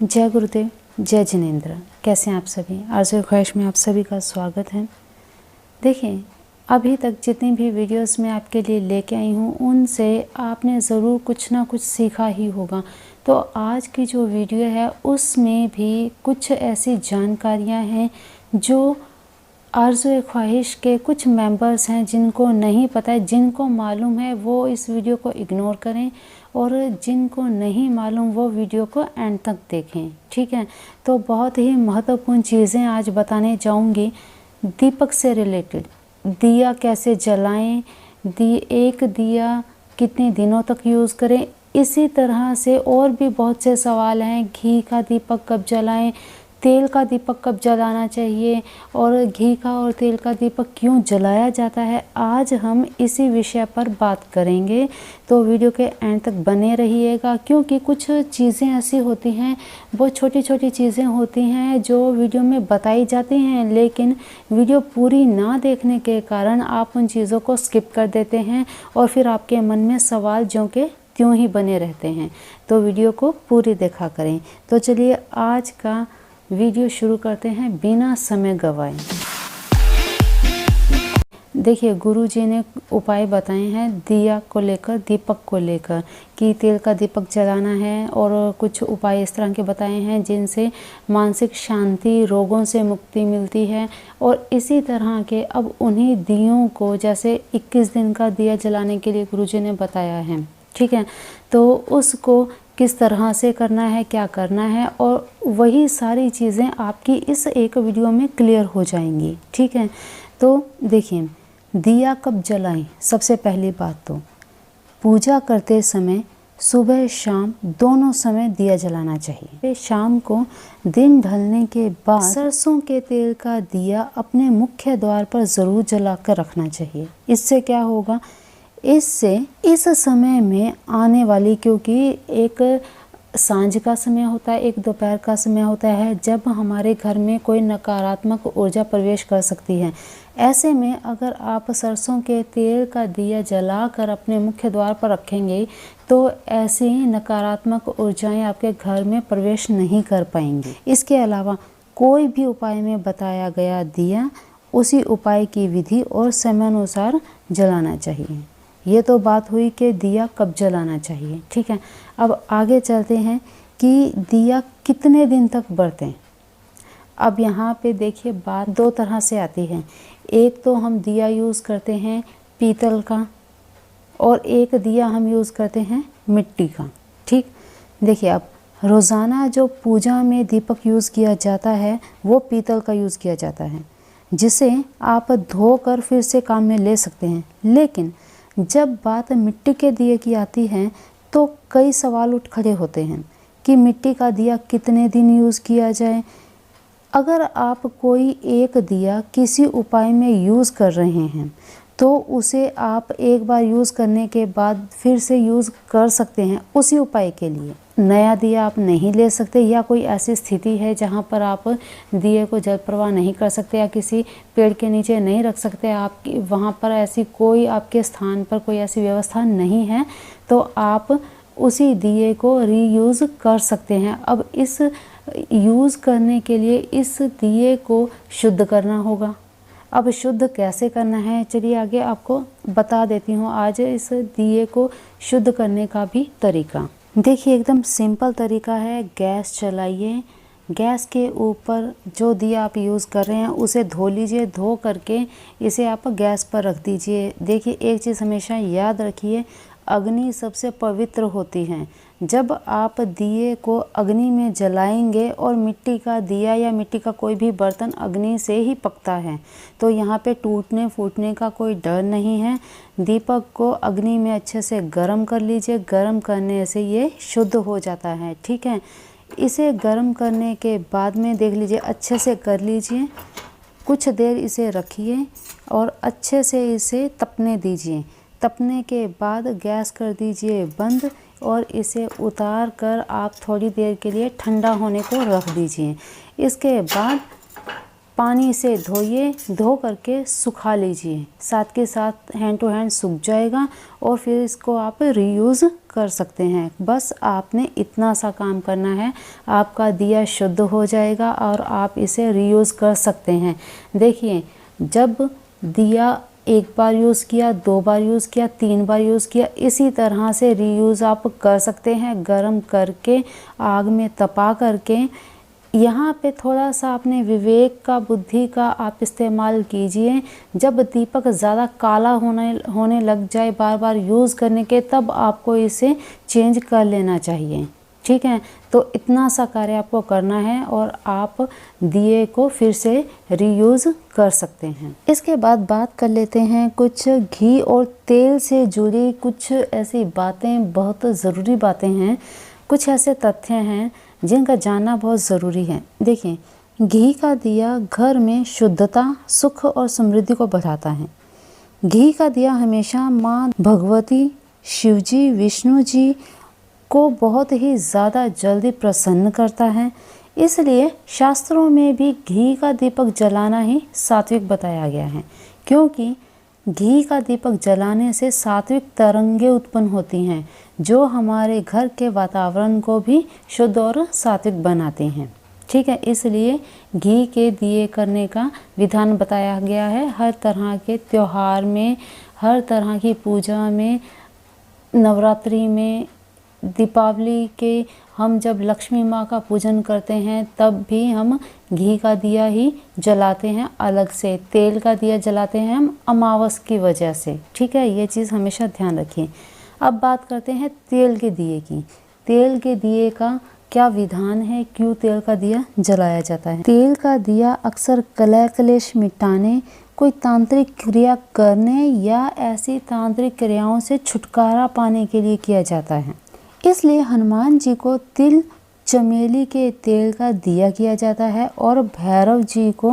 जय गुरुदेव, जय जिनेंद्र। कैसे हैं आप सभी? आरज़ू ख्वाहिश में आप सभी का स्वागत है। देखिए, अभी तक जितनी भी वीडियोस मैं आपके लिए लेके आई हूँ उनसे आपने ज़रूर कुछ ना कुछ सीखा ही होगा। तो आज की जो वीडियो है उसमें भी कुछ ऐसी जानकारियाँ हैं जो आरज़ू ख्वाहिश के कुछ मेंबर्स हैं जिनको नहीं पता है। जिनको मालूम है वो इस वीडियो को इग्नोर करें और जिनको नहीं मालूम वो वीडियो को एंड तक देखें, ठीक है। तो बहुत ही महत्वपूर्ण चीज़ें आज बताने जाऊंगी दीपक से रिलेटेड। दिया कैसे जलाएं, एक दिया कितने दिनों तक यूज़ करें, इसी तरह से और भी बहुत से सवाल हैं। घी का दीपक कब जलाएं, तेल का दीपक कब जलाना चाहिए और घी का और तेल का दीपक क्यों जलाया जाता है, आज हम इसी विषय पर बात करेंगे। तो वीडियो के एंड तक बने रहिएगा, क्योंकि कुछ चीज़ें ऐसी होती हैं, वो छोटी छोटी चीज़ें होती हैं जो वीडियो में बताई जाती हैं, लेकिन वीडियो पूरी ना देखने के कारण आप उन चीज़ों को स्किप कर देते हैं और फिर आपके मन में सवाल जो कि त्यों ही बने रहते हैं। तो वीडियो को पूरी देखा करें। तो चलिए आज का वीडियो शुरू करते हैं बिना समय गवाए। देखिए, गुरुजी ने उपाय बताए हैं दिया को लेकर, दीपक को लेकर, कि तेल का दीपक जलाना है, और कुछ उपाय इस तरह के बताए हैं जिनसे मानसिक शांति, रोगों से मुक्ति मिलती है। और इसी तरह के अब उन्हीं दियों को, जैसे 21 दिन का दिया जलाने के लिए गुरुजी ने बताया है, ठीक है। तो उसको किस तरह से करना है, क्या करना है, और वही सारी चीज़ें आपकी इस एक वीडियो में क्लियर हो जाएंगी, ठीक है। तो देखिए, दिया कब जलाएं। सबसे पहली बात तो पूजा करते समय सुबह शाम दोनों समय दिया जलाना चाहिए। शाम को दिन ढलने के बाद सरसों के तेल का दिया अपने मुख्य द्वार पर ज़रूर जला कर रखना चाहिए। इससे क्या होगा, इससे इस समय में आने वाली, क्योंकि एक सांझ का समय होता है, एक दोपहर का समय होता है जब हमारे घर में कोई नकारात्मक ऊर्जा प्रवेश कर सकती है। ऐसे में अगर आप सरसों के तेल का दिया जलाकर अपने मुख्य द्वार पर रखेंगे तो ऐसी नकारात्मक ऊर्जाएं आपके घर में प्रवेश नहीं कर पाएंगी। इसके अलावा कोई भी उपाय में बताया गया दिया उसी उपाय की विधि और समयानुसार जलाना चाहिए। ये तो बात हुई कि दिया कब जलाना चाहिए, ठीक है। अब आगे चलते हैं कि दिया कितने दिन तक बरतें। अब यहाँ पे देखिए, बात दो तरह से आती है। एक तो हम दिया यूज़ करते हैं पीतल का, और एक दिया हम यूज़ करते हैं मिट्टी का, ठीक। देखिए, अब रोज़ाना जो पूजा में दीपक यूज़ किया जाता है वो पीतल का यूज़ किया जाता है, जिसे आप धोकर फिर से काम में ले सकते हैं। लेकिन जब बात मिट्टी के दिए की आती है तो कई सवाल उठ खड़े होते हैं कि मिट्टी का दिया कितने दिन यूज़ किया जाए। अगर आप कोई एक दिया किसी उपाय में यूज़ कर रहे हैं तो उसे आप एक बार यूज़ करने के बाद फिर से यूज़ कर सकते हैं उसी उपाय के लिए। नया दिया आप नहीं ले सकते, या कोई ऐसी स्थिति है जहाँ पर आप दिए को जल प्रवाह नहीं कर सकते या किसी पेड़ के नीचे नहीं रख सकते, आपकी वहाँ पर ऐसी कोई आपके स्थान पर कोई ऐसी व्यवस्था नहीं है, तो आप उसी दिए को रीयूज़ कर सकते हैं। अब इस यूज़ करने के लिए इस दिए को शुद्ध करना होगा। अब शुद्ध कैसे करना है, चलिए आगे आपको बता देती हूँ आज इस दिए को शुद्ध करने का भी तरीका। देखिए, एकदम सिंपल तरीका है। गैस चलाइए, गैस के ऊपर जो दिया आप यूज़ कर रहे हैं उसे धो लीजिए, धो करके इसे आप गैस पर रख दीजिए। देखिए, एक चीज़ हमेशा याद रखिए, अग्नि सबसे पवित्र होती है। जब आप दिए को अग्नि में जलाएंगे, और मिट्टी का दिया या मिट्टी का कोई भी बर्तन अग्नि से ही पकता है, तो यहाँ पे टूटने फूटने का कोई डर नहीं है। दीपक को अग्नि में अच्छे से गर्म कर लीजिए, गर्म करने से ये शुद्ध हो जाता है, ठीक है। इसे गर्म करने के बाद में देख लीजिए, अच्छे से कर लीजिए, कुछ देर इसे रखिए और अच्छे से इसे तपने दीजिए। तपने के बाद गैस कर दीजिए बंद, और इसे उतार कर आप थोड़ी देर के लिए ठंडा होने को रख दीजिए। इसके बाद पानी से धोइए, धो करके सुखा लीजिए, साथ के साथ हैंड टू हैंड सूख जाएगा और फिर इसको आप रीयूज़ कर सकते हैं। बस आपने इतना सा काम करना है, आपका दिया शुद्ध हो जाएगा और आप इसे रीयूज़ कर सकते हैं। देखिए, जब दिया एक बार यूज़ किया, 2 बार यूज़ किया, 3 बार यूज़ किया, इसी तरह से रीयूज़ आप कर सकते हैं। गरम करके, आग में तपा करके, यहाँ पे थोड़ा सा अपने विवेक का, बुद्धि का आप इस्तेमाल कीजिए। जब दीपक ज़्यादा काला होने लग जाए बार बार यूज़ करने के, तब आपको इसे चेंज कर लेना चाहिए। ठीक है, तो इतना सा कार्य आपको करना है और आप दिए को फिर से रीयूज़ कर सकते हैं। इसके बाद बात कर लेते हैं कुछ घी और तेल से जुड़ी कुछ ऐसी बातें, बहुत ज़रूरी बातें हैं, कुछ ऐसे तथ्य हैं जिनका जानना बहुत ज़रूरी है। देखिए, घी का दिया घर में शुद्धता, सुख और समृद्धि को बढ़ाता है। घी का दिया हमेशा माँ भगवती, शिवजी, विष्णु जी को बहुत ही ज़्यादा जल्दी प्रसन्न करता है। इसलिए शास्त्रों में भी घी का दीपक जलाना ही सात्विक बताया गया है, क्योंकि घी का दीपक जलाने से सात्विक तरंगें उत्पन्न होती हैं, जो हमारे घर के वातावरण को भी शुद्ध और सात्विक बनाते हैं। ठीक है, इसलिए घी के दिए करने का विधान बताया गया है। हर तरह के त्यौहार में, हर तरह की पूजा में, नवरात्रि में, दीपावली के, हम जब लक्ष्मी माँ का पूजन करते हैं तब भी हम घी का दिया ही जलाते हैं। अलग से तेल का दिया जलाते हैं हम अमावस की वजह से। ठीक है, ये चीज़ हमेशा ध्यान रखिए। अब बात करते हैं तेल के दिए की। तेल के दिए का क्या विधान है, क्यों तेल का दिया जलाया जाता है? तेल का दिया अक्सर कलह क्लेश मिटाने, कोई तांत्रिक क्रिया करने या ऐसी तांत्रिक क्रियाओं से छुटकारा पाने के लिए किया जाता है। इसलिए हनुमान जी को तिल चमेली के तेल का दिया किया जाता है और भैरव जी को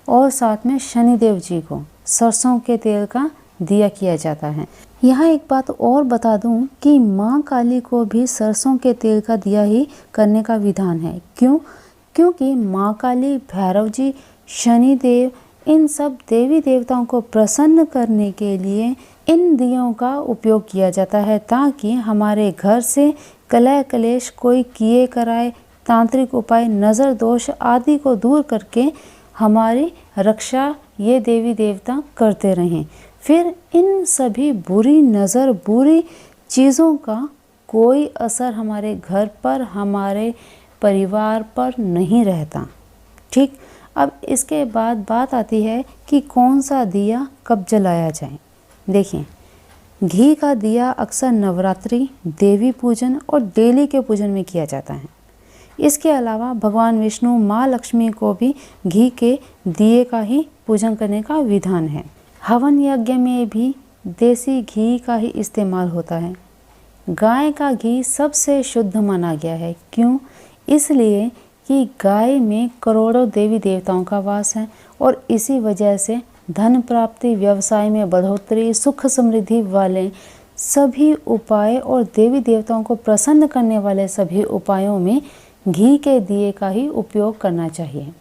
और साथ में शनिदेव जी को सरसों के तेल का दिया किया जाता है। यहाँ एक बात और बता दूं कि माँ काली को भी सरसों के तेल का दिया ही करने का विधान है। क्यों? क्योंकि माँ काली, भैरव जी, शनिदेव, इन सब देवी देवताओं को प्रसन्न करने के लिए इन दियों का उपयोग किया जाता है, ताकि हमारे घर से कलह क्लेश, कोई किए कराए तांत्रिक उपाय, नज़र दोष आदि को दूर करके हमारी रक्षा ये देवी देवता करते रहें। फिर इन सभी बुरी नज़र, बुरी चीज़ों का कोई असर हमारे घर पर, हमारे परिवार पर नहीं रहता। ठीक, अब इसके बाद बात आती है कि कौन सा दिया कब जलाया जाए। देखिए, घी का दिया अक्सर नवरात्रि, देवी पूजन और डेली के पूजन में किया जाता है। इसके अलावा भगवान विष्णु, माँ लक्ष्मी को भी घी के दिए का ही पूजन करने का विधान है। हवन यज्ञ में भी देसी घी का ही इस्तेमाल होता है। गाय का घी सबसे शुद्ध माना गया है। क्यों? इसलिए कि गाय में करोड़ों देवी देवताओं का वास है और इसी वजह से धन प्राप्ति, व्यवसाय में बढ़ोतरी, सुख समृद्धि वाले सभी उपाय और देवी देवताओं को प्रसन्न करने वाले सभी उपायों में घी के दिए का ही उपयोग करना चाहिए।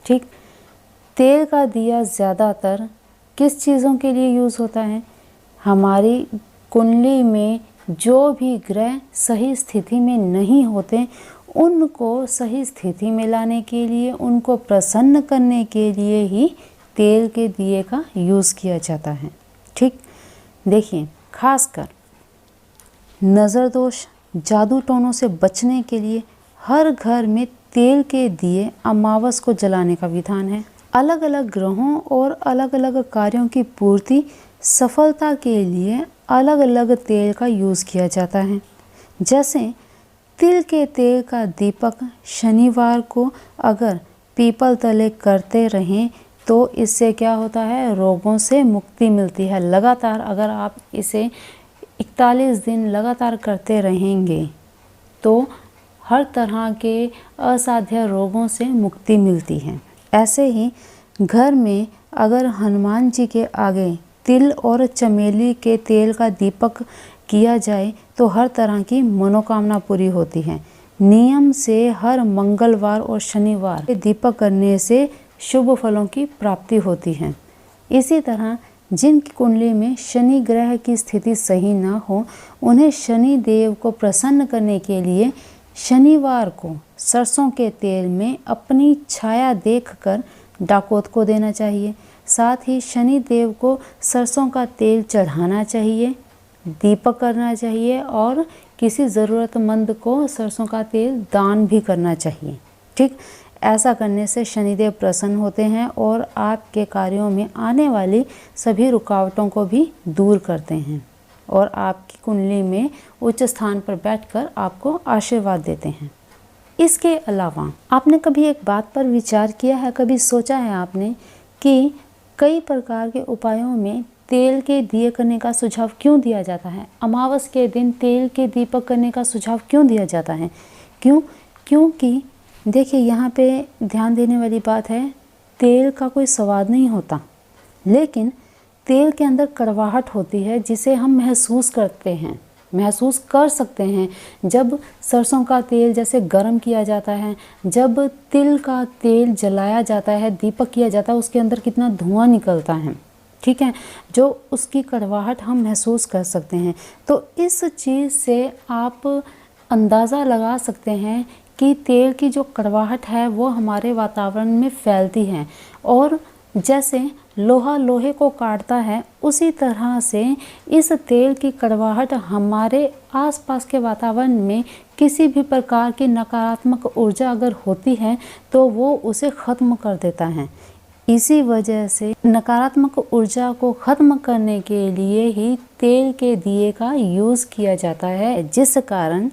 ठीक, तेल का दिया ज़्यादातर किस चीज़ों के लिए यूज़ होता है? हमारी कुंडली में जो भी ग्रह सही स्थिति में नहीं होते, उनको सही स्थिति में लाने के लिए, उनको प्रसन्न करने के लिए ही तेल के दिए का यूज़ किया जाता है। ठीक, देखिए, खासकर नज़र दोष, जादू टोनों से बचने के लिए हर घर में तेल के दिए अमावस को जलाने का विधान है। अलग अलग ग्रहों और अलग अलग कार्यों की पूर्ति, सफलता के लिए अलग अलग तेल का यूज़ किया जाता है। जैसे तिल के तेल का दीपक शनिवार को अगर पीपल तले करते रहें तो इससे क्या होता है, रोगों से मुक्ति मिलती है। लगातार अगर आप इसे 41 दिन लगातार करते रहेंगे तो हर तरह के असाध्य रोगों से मुक्ति मिलती है। ऐसे ही घर में अगर हनुमान जी के आगे तिल और चमेली के तेल का दीपक किया जाए तो हर तरह की मनोकामना पूरी होती है। नियम से हर मंगलवार और शनिवार दीपक करने से शुभ फलों की प्राप्ति होती है। इसी तरह जिनकी कुंडली में शनि ग्रह की स्थिति सही ना हो, उन्हें शनि देव को प्रसन्न करने के लिए शनिवार को सरसों के तेल में अपनी छाया देखकर डाकोत को देना चाहिए। साथ ही शनि देव को सरसों का तेल चढ़ाना चाहिए, दीपक करना चाहिए और किसी ज़रूरतमंद को सरसों का तेल दान भी करना चाहिए। ठीक, ऐसा करने से शनिदेव प्रसन्न होते हैं और आपके कार्यों में आने वाली सभी रुकावटों को भी दूर करते हैं और आपकी कुंडली में उच्च स्थान पर बैठकर आपको आशीर्वाद देते हैं। इसके अलावा आपने कभी एक बात पर विचार किया है, कभी सोचा है आपने कि कई प्रकार के उपायों में तेल के दिए करने का सुझाव क्यों दिया जाता है? अमावस के दिन तेल के दीपक करने का सुझाव क्यों दिया जाता है? क्योंकि देखिए, यहाँ पे ध्यान देने वाली बात है, तेल का कोई स्वाद नहीं होता, लेकिन तेल के अंदर कड़वाहट होती है जिसे हम महसूस कर सकते हैं। जब सरसों का तेल जैसे गर्म किया जाता है, जब तिल का तेल जलाया जाता है, दीपक किया जाता है, उसके अंदर कितना धुआं निकलता है, ठीक है, जो उसकी कड़वाहट हम महसूस कर सकते हैं। तो इस चीज़ से आप अंदाज़ा लगा सकते हैं कि तेल की जो कड़वाहट है वो हमारे वातावरण में फैलती है और जैसे लोहा लोहे को काटता है, उसी तरह से इस तेल की कड़वाहट हमारे आसपास के वातावरण में किसी भी प्रकार की नकारात्मक ऊर्जा अगर होती है तो वो उसे ख़त्म कर देता है। इसी वजह से नकारात्मक ऊर्जा को ख़त्म करने के लिए ही तेल के दिए का यूज़ किया जाता है, जिस कारण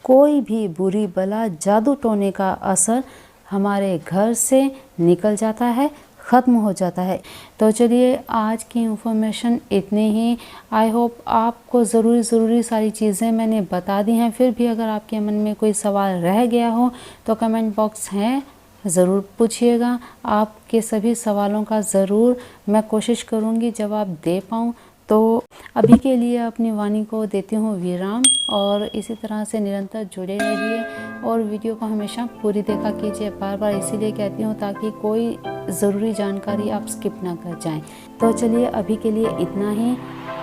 कोई भी बुरी बला, जादू टोने का असर हमारे घर से निकल जाता है, ख़त्म हो जाता है। तो चलिए, आज की इन्फॉर्मेशन इतनी ही। आई होप आपको ज़रूरी सारी चीज़ें मैंने बता दी हैं। फिर भी अगर आपके मन में कोई सवाल रह गया हो तो कमेंट बॉक्स है, ज़रूर पूछिएगा। आपके सभी सवालों का ज़रूर मैं कोशिश करूँगी जवाब दे पाऊँ। तो अभी के लिए अपनी वाणी को देती हूँ विराम और इसी तरह से निरंतर जुड़े रहिए और वीडियो को हमेशा पूरी देखा कीजिए। बार बार इसीलिए कहती हूँ ताकि कोई ज़रूरी जानकारी आप स्किप ना कर जाएं। तो चलिए, अभी के लिए इतना ही।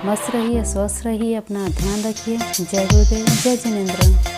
मस्त रहिए, स्वस्थ रहिए, अपना ध्यान रखिए। जय गुरुदेव, जय जिनेंद्र।